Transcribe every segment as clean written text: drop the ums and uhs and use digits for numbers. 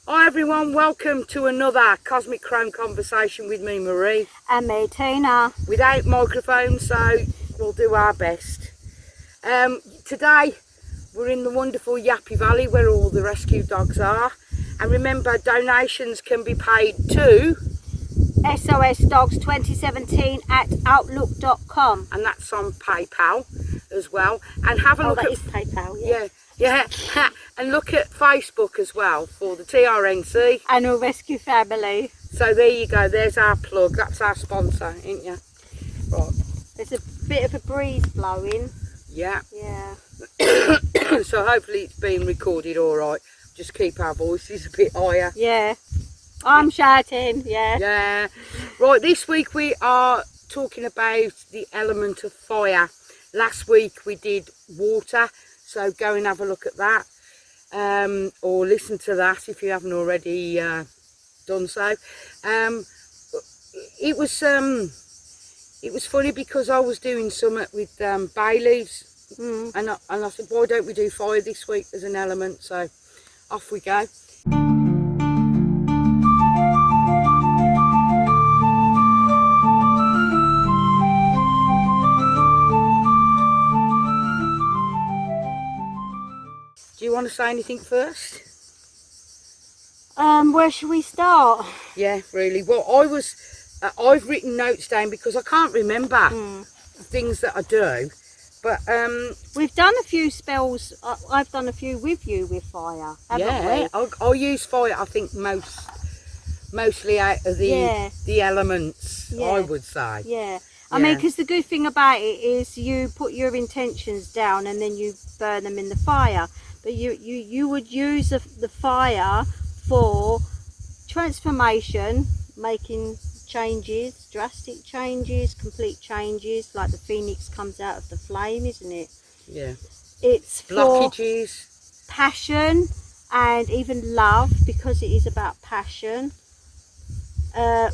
Hi everyone, welcome to another Cosmic Chrome conversation with me, Marie. And me, Tina. Without microphones, so we'll do our best. Today we're in the wonderful Yappy Valley where all the rescue dogs are. And remember, donations can be paid to SOS Dogs 2017 at outlook.com. and that's on PayPal as well. And have a look that at is PayPal, yeah, and look at Facebook as well for the TRNC. Animal Rescue Family. So there you go, there's our plug, that's our sponsor, ain't you? Right. There's a bit of a breeze blowing. Yeah. Yeah. So hopefully it's being recorded all right. Just keep our voices a bit higher. Yeah. I'm shouting, yeah. Yeah. Right, this week we are talking about the element of fire. Last week we did water, so go and have a look at that. Or listen to that if you haven't already done so. It was funny because I was doing something with bay leaves. And I said, why don't we do fire this week as an element? So off we go. Do you want to say anything first? Where should we start? Yeah, really. Well, I've written notes down because I can't remember things that I do. But we've done a few spells. I've done a few with you with fire, haven't we? I'll use fire. I think mostly out of the elements. Yeah. I would say. Yeah. I mean, because the good thing about it is you put your intentions down and then you burn them in the fire. But you would use the fire for transformation, making changes, drastic changes, complete changes, like the phoenix comes out of the flame, isn't it? Yeah. It's blockages, for passion and even love, because it is about passion,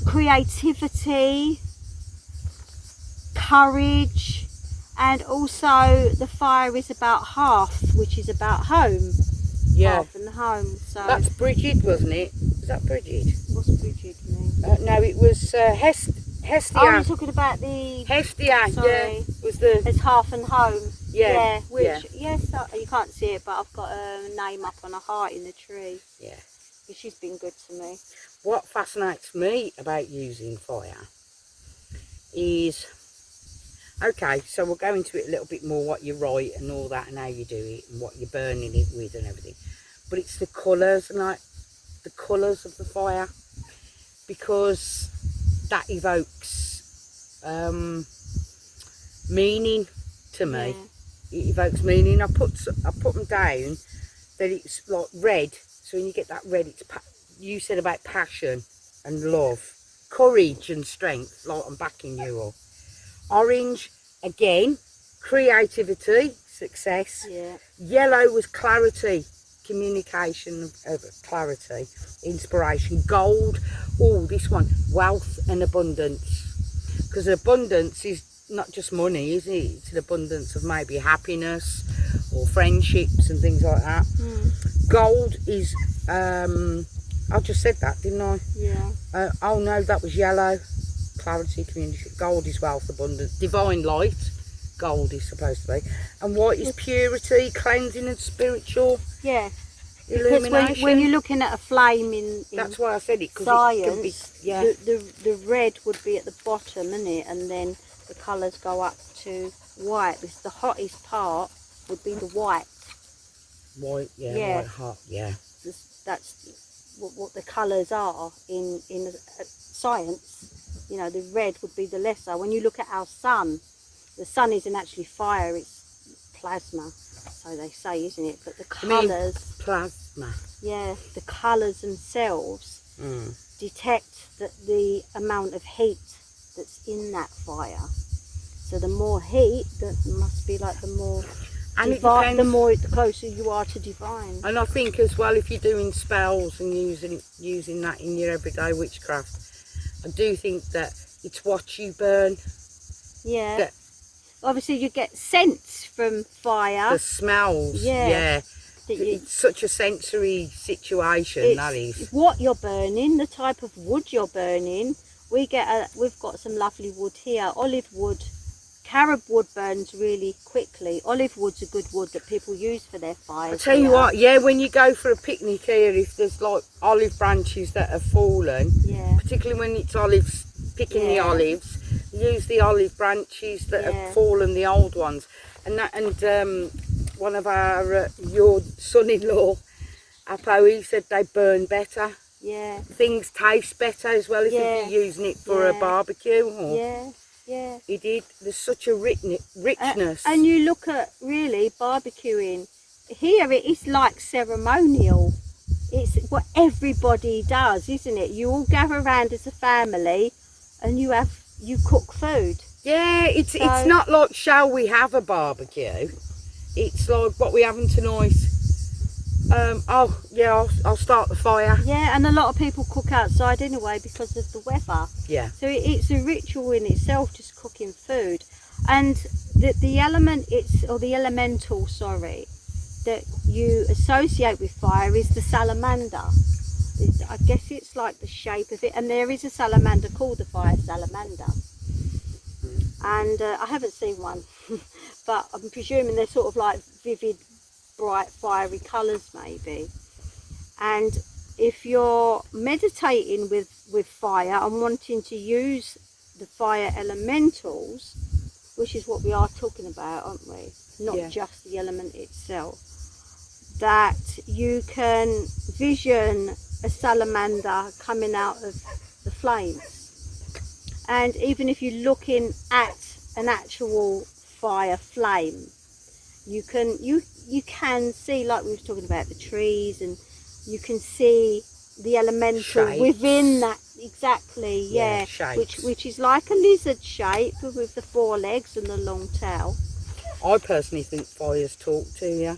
creativity, courage, and also the fire is about hearth, which is about home. Yeah. Hearth and home. So that's Bridget, wasn't it? Was that Bridget? What's Bridget mean? No, it was Hestia. Oh, you're talking about the Hestia. Sorry. Yeah, was the it's hearth and home. Yeah. Which yes, you can't see it, but I've got a name up on a heart in the tree. Yeah. She's been good to me. What fascinates me about using fire is, okay, so we'll go into it a little bit more, what you write and all that and how you do it and what you're burning it with and everything. But it's the colours, and like the colours of the fire, because that evokes meaning to me. Yeah. It evokes meaning. I put them down that it's like red. So when you get that red, it's you said about passion and love, courage and strength. Like I'm backing you up. Orange, again, creativity, success. Yeah. Yellow was clarity, communication of clarity, inspiration. Gold, oh, this one, wealth and abundance. Because abundance is not just money, isn't it? It's an abundance of maybe happiness or friendships and things like that. Gold is, I just said that, didn't I? Yeah. Oh no, that was yellow. Clarity, community. Gold is wealth, abundance, divine light. Gold is supposed to be, and white is purity, cleansing, and spiritual. Yeah. Illumination. Because when you're looking at a flame in that's why I said it. Because science, it can be, the red would be at the bottom, isn't it? And then the colours go up to white. Because the hottest part would be the white. White, white hot, That's what the colours are in science. You know, the red would be the lesser. When you look at our sun, the sun isn't actually fire, it's plasma, so they say, isn't it? But the colours, plasma. Yeah, the colours themselves detect the amount of heat that's in that fire. So the more heat, that must be like the more And divine, the closer you are to divine. And I think as well, if you're doing spells and using that in your everyday witchcraft, I do think that it's what you burn. Yeah. That obviously you get scents from fire. The smells. Yeah. It's such a sensory situation, that is. What you're burning, the type of wood you're burning. We've got some lovely wood here. Olive wood, carob wood burns really quickly. Olive wood's a good wood that people use for their fires. I tell you what, yeah, when you go for a picnic here, if there's like olive branches that have fallen, particularly when it's picking the olives, use the olive branches that have fallen, the old ones, and one of your son-in-law, Apo, he said they burn better. Yeah. Things taste better as well as if you're using it for a barbecue. Yeah. He did. There's such a richness. And you look at really barbecuing. Here it is like ceremonial. It's what everybody does, isn't it? You all gather around as a family and you cook food. Yeah, it's not like, shall we have a barbecue? It's like, what we having tonight? I'll start the fire. Yeah, and a lot of people cook outside anyway because of the weather. Yeah. So it's a ritual in itself, just cooking food. And the elemental, that you associate with fire is the salamander. I guess it's like the shape of it, and there is a salamander called the fire salamander. And I haven't seen one, but I'm presuming they're sort of like vivid, bright, fiery colours maybe. And if you're meditating with fire and wanting to use the fire elementals, which is what we are talking about, aren't we? Not just the element itself. That you can vision a salamander coming out of the flames. And even if you're looking at an actual fire flame, you can see, like we were talking about, the trees, and you can see the elemental shapes within that. Exactly, which is like a lizard shape with the 4 legs and the long tail. I personally think fires talk to you.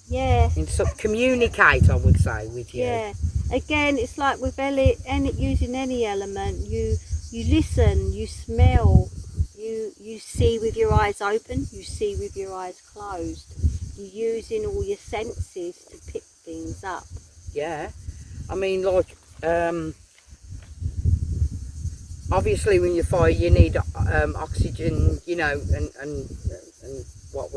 Yeah. And communicate, I would say, with you. Yeah. Again, it's like with using any element, you listen, you smell, you see with your eyes open, you see with your eyes closed. You're using all your senses to pick things up. Yeah. I mean, like, obviously when you fire you need oxygen, you know, and what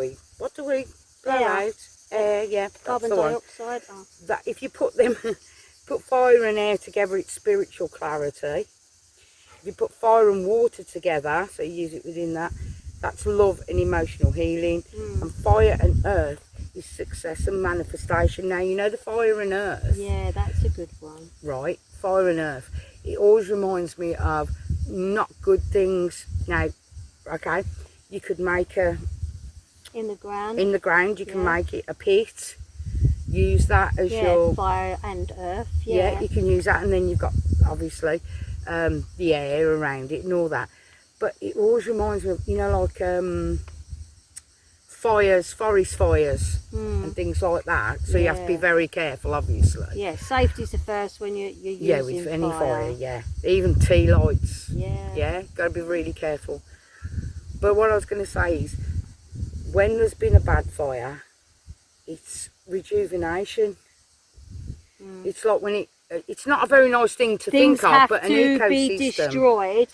do we blow out? Air, yeah. Carbon dioxide. That if you put fire and air together, it's spiritual clarity. If you put fire and water together, so you use it within that, that's love and emotional healing. And fire and earth is success and manifestation. Now, you know the fire and earth? Yeah, that's a good one. Right, fire and earth. It always reminds me of not good things. Now, okay, you could make in the ground you can make it a pit, use that as your fire and earth. Yeah, you can use that, and then you've got obviously the air around it and all that. But it always reminds me of, you know, like fires, forest fires and things like that. So you have to be very careful, obviously. Yeah, safety's the first when you're using with any fire. Yeah, even tea lights. Yeah, got to be really careful. But what I was going to say is, when there's been a bad fire, it's rejuvenation. It's like when it's not a very nice thing to think of, but an ecosystem. Things have to be destroyed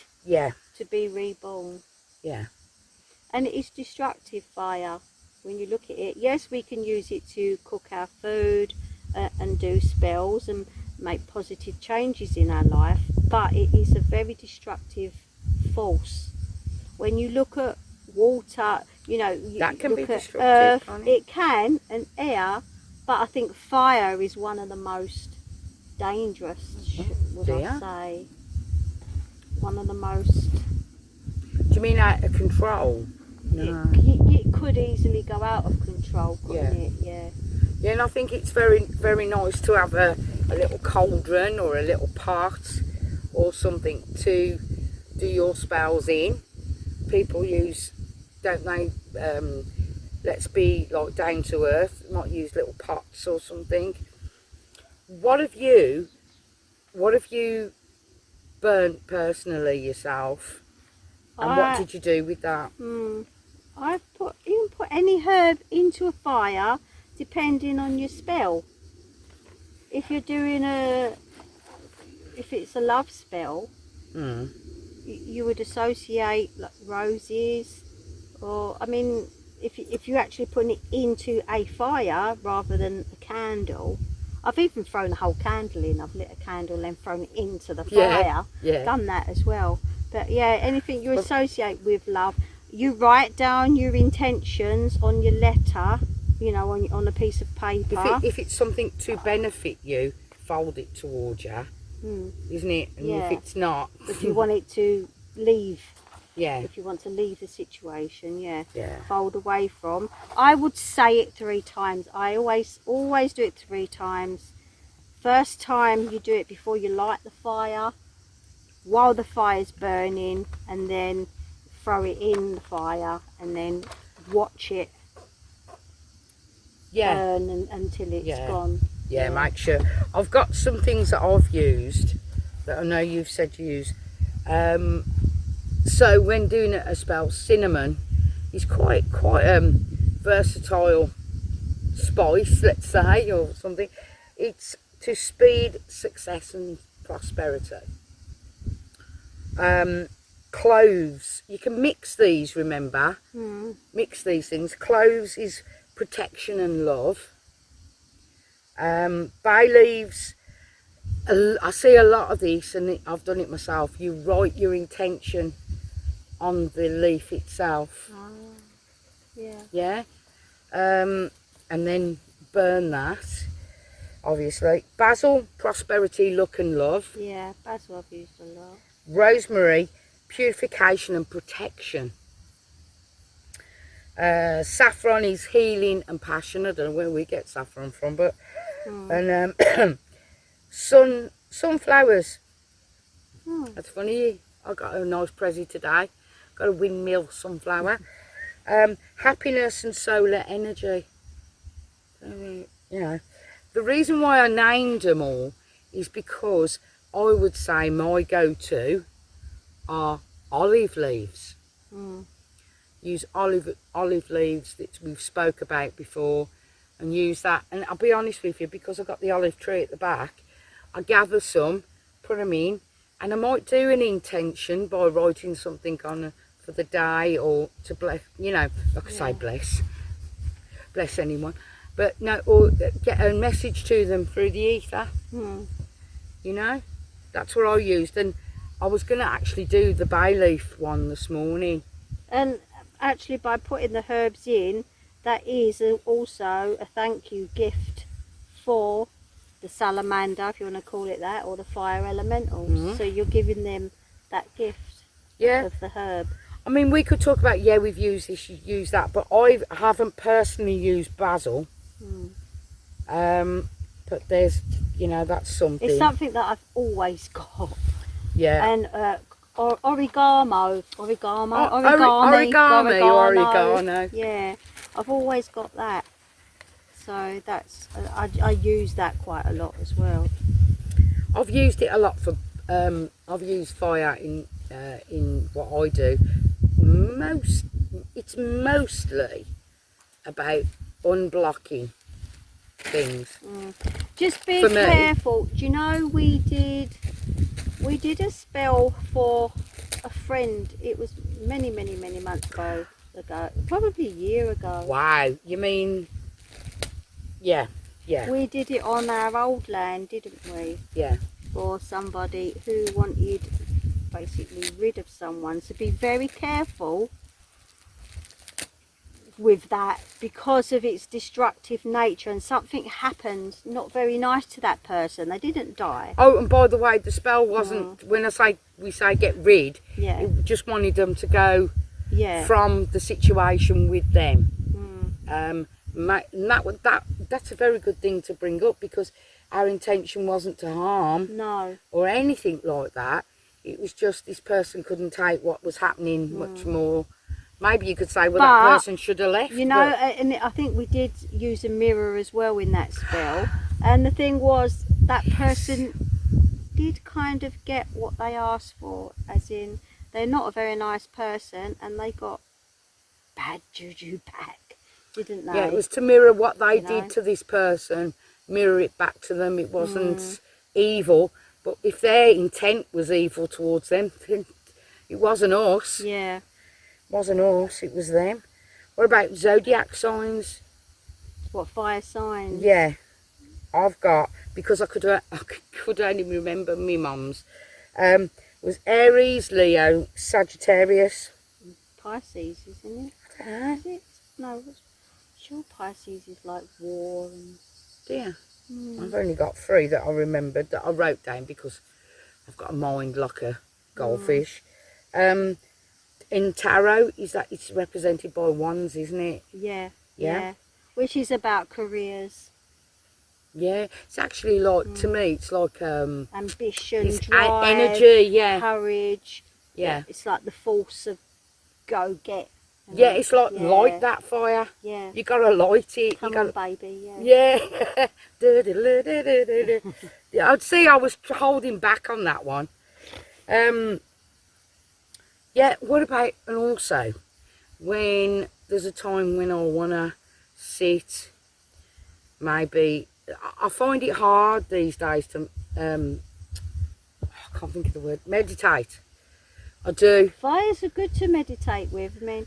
to be reborn. Yeah. And it is destructive fire when you look at it. Yes, we can use it to cook our food and do spells and make positive changes in our life, but it is a very destructive force. When you look at water, you know, that can be destructive, earth, can't it can, and air, but I think fire is one of the most dangerous, would I say. One of the most... Do you mean out of control? No. It could easily go out of control, couldn't it? Yeah, and I think it's very, very nice to have a little cauldron or a little pot or something to do your spells in. People use, don't they, let's be like down to earth, might use little pots or something. What have you burnt personally yourself? And what did you do with that? You can put any herb into a fire, depending on your spell. If you're doing if it's a love spell, you would associate like roses, or I mean, if you're actually putting it into a fire rather than a candle. I've even thrown a whole candle in. I've lit a candle and thrown it into the fire. Yeah. Done that as well. But yeah, anything you associate with love, you write down your intentions on your letter, you know, on a piece of paper. If it's something to benefit you, fold it towards you, isn't it? And if it's not, if you want it to leave, if you want to leave the situation, yeah, fold away from. I would say it 3 times. I always do it 3 times. First time you do it before you light the fire, while the fire's burning, and then throw it in the fire, and then watch it burn until it's gone. Yeah, make sure. I've got some things that I've used that I know you've said you use. So when doing a spell, cinnamon is quite versatile spice, let's say, or something. It's to speed success and prosperity. Cloves, you can mix these, remember, mix these things. Cloves is protection and love. Bay leaves, I see a lot of this, and I've done it myself. You write your intention on the leaf itself. And then burn that, obviously. Basil, prosperity, luck and love. Yeah, basil I've used a lot. Rosemary, purification and protection. Saffron is healing and passion. I don't know where we get saffron from, but and sunflowers. That's funny. I got a nice present today. Got a windmill sunflower. Happiness and solar energy. You know, the reason why I named them all is because I would say my go-to are olive leaves. Use olive leaves that we've spoke about before, and use that. And I'll be honest with you, because I've got the olive tree at the back, I gather some, put them in, and I might do an intention by writing something on for the day, or to bless, you know, like I say, bless anyone, but no, or get a message to them through the ether. You know, that's what I used. And I was going to actually do the bay leaf one this morning. And actually, by putting the herbs in, that is also a thank you gift for the salamander, if you want to call it that, or the fire elementals. So you're giving them that gift of the herb. I mean, we could talk about, we've used this, you use that, but I haven't personally used basil. But there's, you know, that's something. It's something that I've always got. Yeah. And origami. Yeah, I've always got that. So that's, I use that quite a lot as well. I've used it a lot for, I've used fire in what I do. It's mostly about unblocking things. Just be careful. Do you know we did a spell for a friend? It was many months ago, probably a year ago. Wow, you mean, yeah. We did it on our old land, didn't we? Yeah. For somebody who wanted basically rid of someone. So be very careful with that, because of its destructive nature, and something happened not very nice to that person. They didn't die. Oh, and by the way, the spell wasn't, when we say get rid, it just wanted them to go from the situation with them. And that's a very good thing to bring up, because our intention wasn't to harm or anything like that. It was just this person couldn't take what was happening much more. Maybe you could say, well, that person should have left. You know, and I think we did use a mirror as well in that spell. And the thing was, that person did kind of get what they asked for, as in, they're not a very nice person, and they got bad juju back. didn't they? Yeah, it was to mirror what they You know? did to this person, mirror it back to them. It wasn't evil, but if their intent was evil towards them, then it wasn't us. Yeah. It wasn't us, it was them. What about zodiac signs? What, fire signs? Yeah, I've got, because I could only remember my mum's. It was Aries, Leo, Sagittarius. Pisces, isn't it? I don't know. Is it? No, sure Pisces is like war and... Dear. I've only got 3 that I remembered, that I wrote down, because I've got a mind like a goldfish. In tarot, it's represented by wands, isn't it? Yeah, Yeah. yeah. Which is about careers. Yeah, it's actually like, to me, it's like Ambition, it's drive, energy, yeah. courage. Yeah. It's like the force of go get. Yeah, it's like light that fire. Yeah. You gotta light it. Come you gotta, on, baby. Yeah. Yeah, I'd say I was holding back on that one. Yeah, what about, and also, when there's a time when I wanna sit, maybe, I find it hard these days to, I can't think of the word, meditate. I do. Fires are good to meditate with. I mean,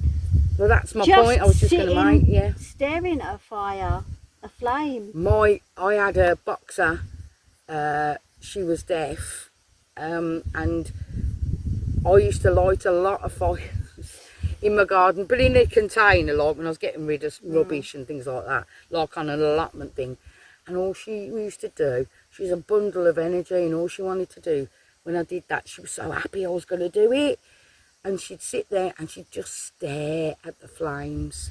Well, that's my point. I was just going to make. Yeah. Staring at a fire, a flame. I had a boxer. She was deaf, and I used to light a lot of fires in my garden, but in a container, like when I was getting rid of rubbish and things like that, like on an allotment thing. And all she used to do, she was a bundle of energy, and all she wanted to do when I did that, she was so happy I was going to do it. And she'd sit there and she'd just stare at the flames.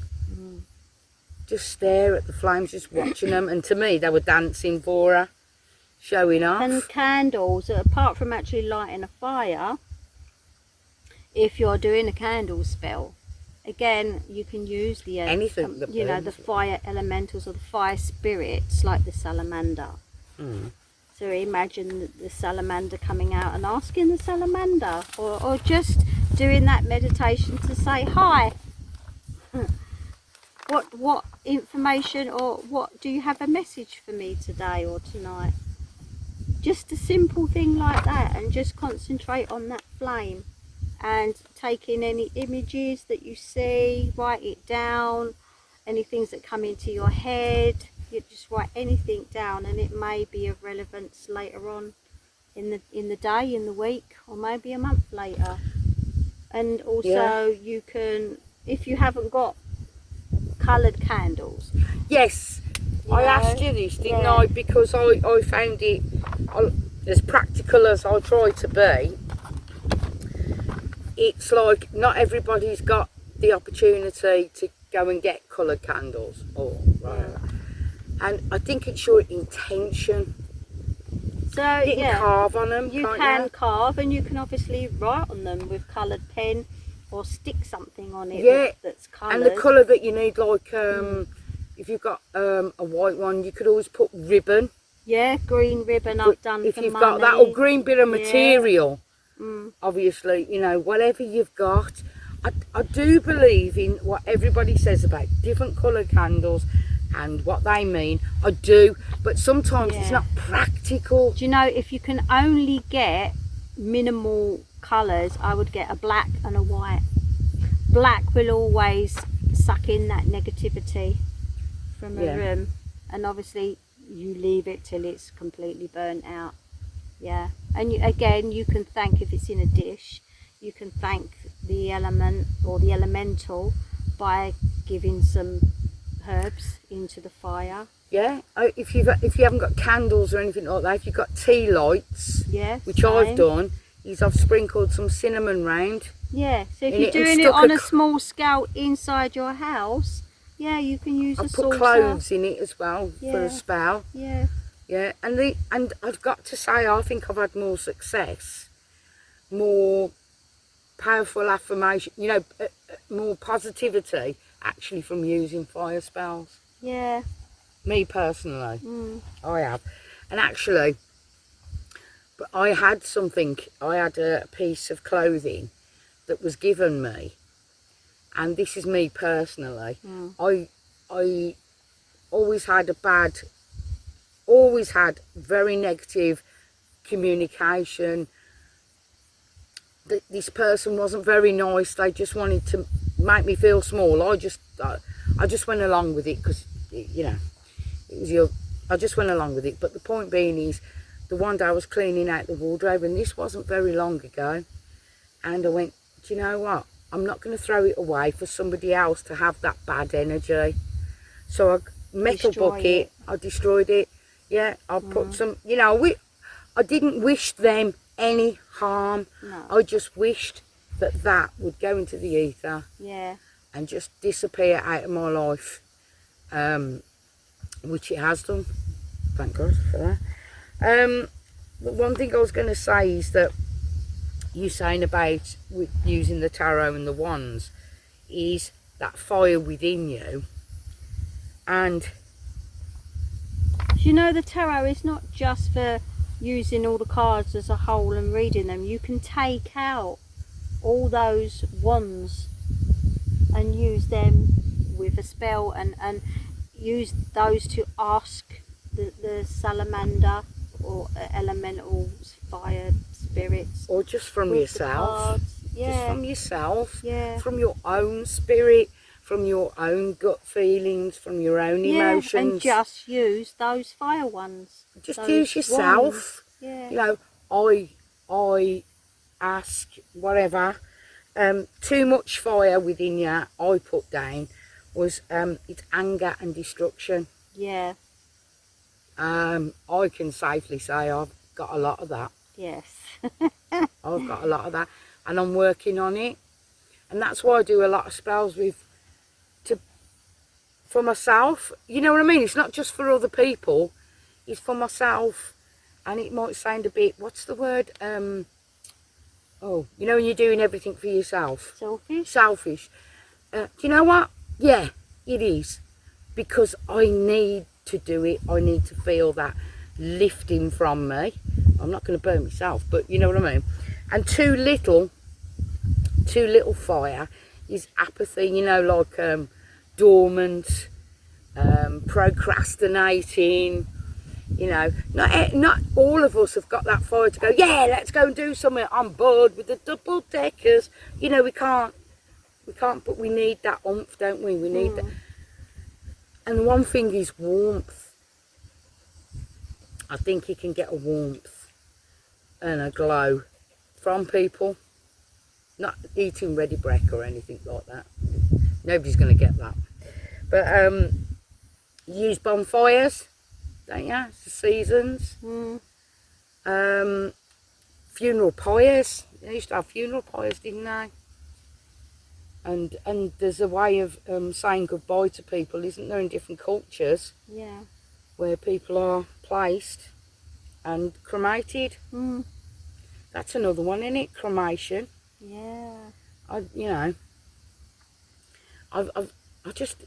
Just stare at the flames, just watching them. And to me, they were dancing for her, showing off. And candles, apart from actually lighting a fire, if you're doing a candle spell, again, you can use the anything that you know, the fire elementals or the fire spirits, like the salamander. So imagine the salamander coming out and asking the salamander, or just doing that meditation to say hi. What information, or what do you have a message for me today or tonight? Just a simple thing like that, and just concentrate on that flame, and take in any images that you see, write it down, any things that come into your head. You just write anything down, and it may be of relevance later on in the day, in the week, or maybe a month later. And also you can, if you haven't got coloured candles. Yes, I asked you this, didn't I? Because I found it, as practical as I try to be, it's like not everybody's got the opportunity to go and get coloured candles. And I think it's your intention. So you can carve on them. You can carve, and you can obviously write on them with coloured pen, or stick something on it that's coloured. And the colour that you need, like if you've got a white one, you could always put ribbon. Yeah, green ribbon I've done if for you've money. got that, or green bit of material, obviously, you know, whatever you've got. I do believe in what everybody says about different coloured candles and what they mean. I do, but sometimes it's not practical. Do you know, if you can only get minimal colours, I would get a black and a white. Black will always suck in that negativity from a room, and obviously you leave it till it's completely burnt out. And again, you can thank, if it's in a dish, you can thank the element or the elemental by giving some herbs into the fire. If you haven't got candles or anything like that, if you've got tea lights, which I've done, is I've sprinkled some cinnamon round. So if you're doing it on a small scale inside your house, you can use a saucer. I put cloves in it as well for a spell. And I've got to say, I think I've had more success, more powerful affirmation, you know, more positivity actually from using fire spells. Me personally, I have. And actually, but I had a piece of clothing that was given me, and this is me personally. I always had very negative communication. This person wasn't very nice. They just wanted to make me feel small. I just went along with it because, you know, it was I just went along with it. But the point being is, the one day I was cleaning out the wardrobe, and this wasn't very long ago, and I went, do you know what? I'm not going to throw it away for somebody else to have that bad energy. So I metal bucket, I destroyed it. Yeah, I put some, you know, I didn't wish them any harm. No. I just wished that would go into the ether. Yeah. And just disappear out of my life, which it has done. Thank God for that. But one thing I was going to say is that you saying about with using the tarot and the wands is that fire within you. And you know, the tarot is not just for using all the cards as a whole and reading them. You can take out all those wands and use them with a spell, and use those to ask the salamander or elemental fire spirits, or just from yourself. Yeah. Just from yourself. Yeah. From your own spirit, from your own gut feelings, from your own emotions. And just use those fire ones. Just use yourself. Yeah. You know, I ask whatever. Too much fire within you, I put down, was it's anger and destruction. Yeah. I can safely say I've got a lot of that. Yes. I've got a lot of that, and I'm working on it. And that's why I do a lot of spells for myself. You know what I mean? It's not just for other people, it's for myself. And it might sound a bit, what's the word? Oh, you know when you're doing everything for yourself? Selfish? Selfish. Do you know what? Yeah, it is. Because I need to do it. I need to feel that lifting from me. I'm not going to burn myself, but you know what I mean? And too little fire is apathy, you know, like dormant, procrastinating. You know, not all of us have got that fire to go, yeah, let's go and do something. I'm bored with the double deckers. You know, we can't, but we need that oomph, don't we? We need that. And one thing is warmth. I think you can get a warmth and a glow from people. Not eating ready break or anything like that. Nobody's going to get that. But use bonfires. Don't you? It's the seasons. Funeral pyres. They used to have funeral pyres, didn't they? And there's a way of saying goodbye to people, isn't there, in different cultures? Yeah. Where people are placed and cremated. That's another one, isn't it? Cremation. Yeah. I just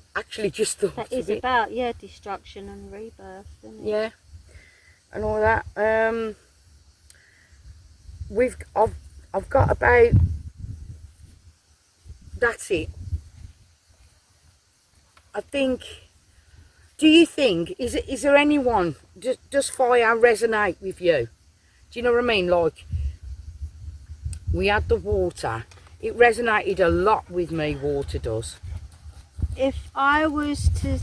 thought that of is it. about, yeah, destruction and rebirth, isn't it? Yeah, and all that. I've got about, that's it. I think. Do you think is there anyone, does fire resonate with you? Do you know what I mean? Like, we had the water. It resonated a lot with me. Water does. If I was to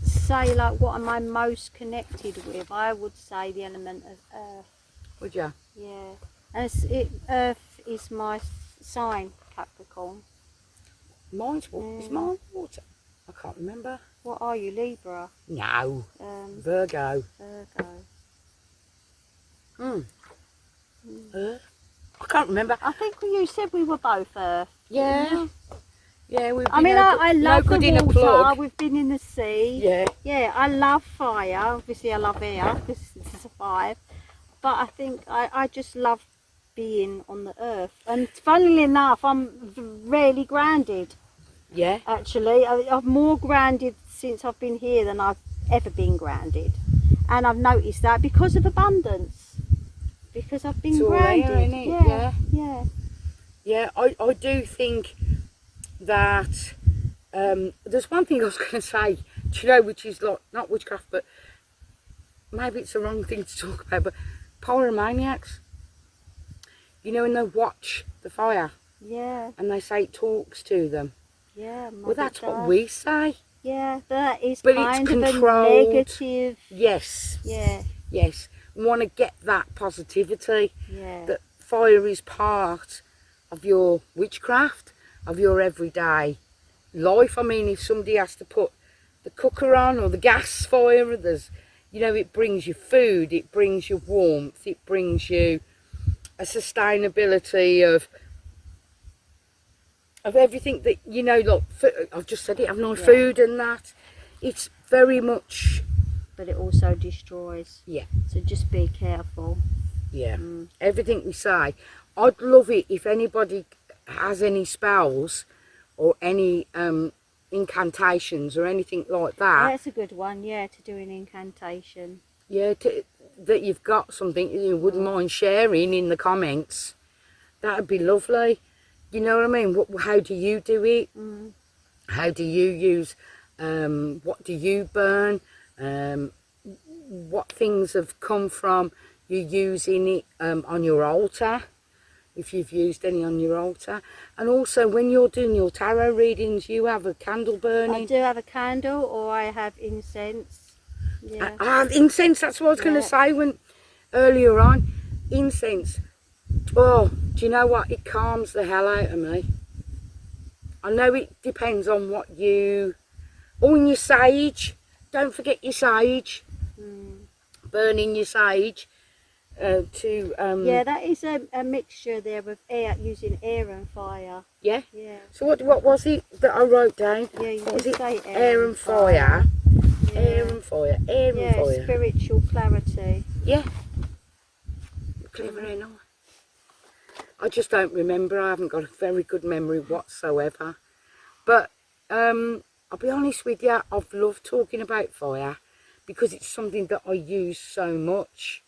say, like, what am I most connected with, I would say the element of earth. Would you? Yeah. And earth is my sign, Capricorn. Mine's water. Is mine water? I can't remember. What are you, Libra? No. Virgo. Virgo. I can't remember. I think you said we were both earth. Yeah. Yeah, we've been I love no good the in a water. plug. We've been in the sea. Yeah. Yeah, I love fire. Obviously, I love air because it's a survive. But I think I just love being on the earth. And funnily enough, I'm really grounded. Yeah. Actually, I'm more grounded since I've been here than I've ever been grounded. And I've noticed that because of abundance. Because I've been grounded. There, innit? Yeah. Yeah, I do think that there's one thing I was going to say, do you know, which is like, not witchcraft, but maybe it's the wrong thing to talk about, but pyromaniacs, you know, when they watch the fire Yeah, and they say it talks to them. yeah. Well, that's what we say. Yeah, that is But kind it's of controlled. a negative. Yes. Yeah, Yes. We want to get that positivity. yeah. That fire is part of your witchcraft, of your everyday life. I mean, if somebody has to put the cooker on or the gas fire, there's, you know, it brings you food, it brings you warmth, it brings you a sustainability of everything that, you know, like, I've just said it, have no food and that. It's very much... But it also destroys. Yeah. So just be careful. Yeah. Everything we say. I'd love it if anybody has any spells or any incantations or anything like that. That's a good one, yeah, to do an incantation. Yeah, that you've got something you wouldn't mind sharing in the comments. That'd be lovely. You know what I mean? How do you do it? How do you use, what do you burn? What things have come from you using it on your altar, if you've used any on your altar. And also when you're doing your tarot readings, you have a candle burning. I do have a candle, or I have incense. Yeah. Incense, that's what I was going to say earlier on. Incense. Oh, do you know what? It calms the hell out of me. I know it depends on what you... Oh, and your sage. Don't forget your sage. Burning your sage to... yeah, that is a mixture there with using air and fire. Yeah? Yeah. So what was it that I wrote down? Yeah, you what was did it? say Air and fire. Yeah. Air and fire. Air and Yeah, fire. spiritual clarity. Yeah. Clever enough. I just don't remember. I haven't got a very good memory whatsoever. But I'll be honest with you, I've loved talking about fire because it's something that I use so much.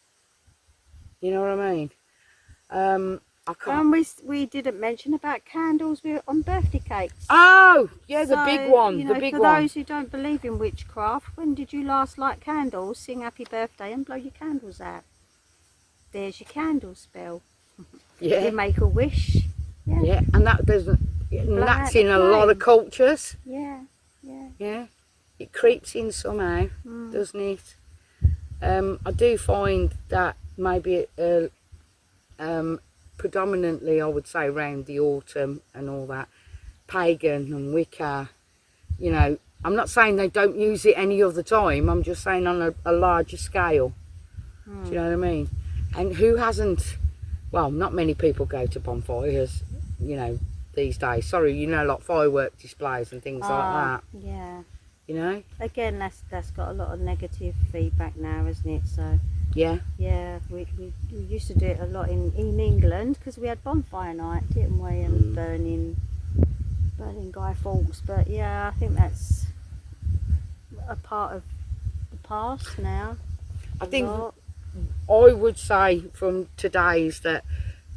You know what I mean? I can't... And we didn't mention about candles on birthday cakes. Oh, yeah, the So, big one. You know, the big for one. those who don't believe in witchcraft, when did you last light candles, sing happy birthday and blow your candles out? There's your candle spell. Yeah. You make a wish. Yeah. Yeah, and that doesn't... And that's in a lot of cultures. Yeah, yeah. Yeah. It creeps in somehow, doesn't it? I do find that maybe predominantly, I would say, around the autumn and all that, pagan and Wicca, you know, I'm not saying they don't use it any other time, I'm just saying on a larger scale. Do you know what I mean? And who hasn't... Well, not many people go to bonfires, you know, these days. Sorry, you know, like firework displays and things like that. Yeah. You know? Again, that's got a lot of negative feedback now, isn't it? So Yeah. yeah, we used to do it a lot in England because we had bonfire night, didn't we? And burning Guy Fawkes. But yeah, I think that's a part of the past now. I think I would say from today's that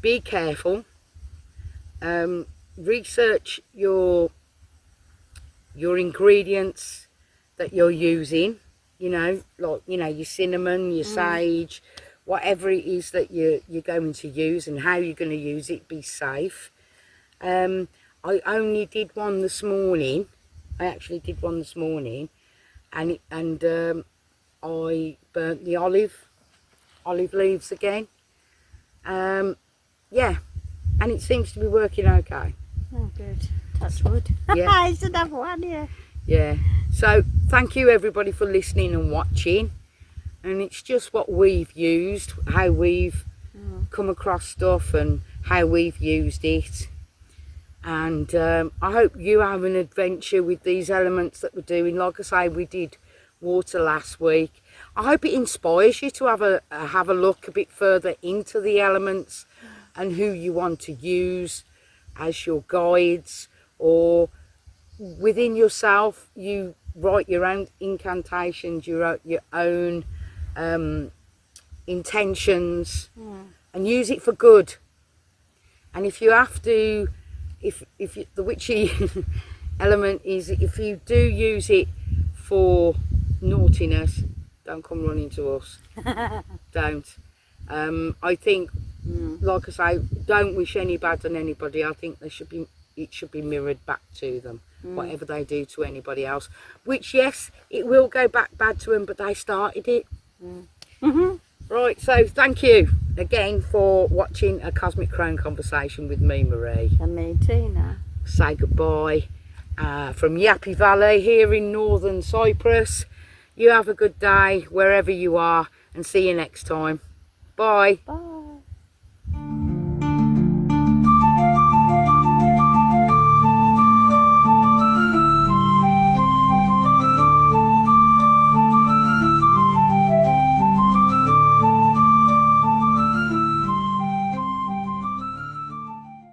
be careful, research your ingredients that you're using, you know, like, you know, your cinnamon, your sage, whatever it is that you're going to use and how you're going to use it. Be safe. I only did one this morning. I actually did one this morning, and I burnt the olive leaves again. Yeah, and it seems to be working okay. Oh, good. Touch wood. Yeah. It's another one, yeah. Yeah. So thank you everybody for listening and watching. And it's just what we've used, how we've come across stuff and how we've used it. And I hope you have an adventure with these elements that we're doing. Like I say, we did water last week. I hope it inspires you to have a look a bit further into the elements and who you want to use as your guides, or within yourself you write your own incantations, you write your own intentions, and use it for good. And if you have to, if the witchy element is if you do use it for naughtiness, don't come running to us. Don't. I think, like I say, don't wish any bad on anybody. I think it should be mirrored back to them, whatever they do to anybody else. Which, yes, it will go back bad to them, but they started it. Right, so thank you again for watching a Cosmic Crone conversation with me, Marie. And me, Tina. Say goodbye from Yappy Valley here in northern Cyprus. You have a good day wherever you are, and see you next time. Bye. Bye.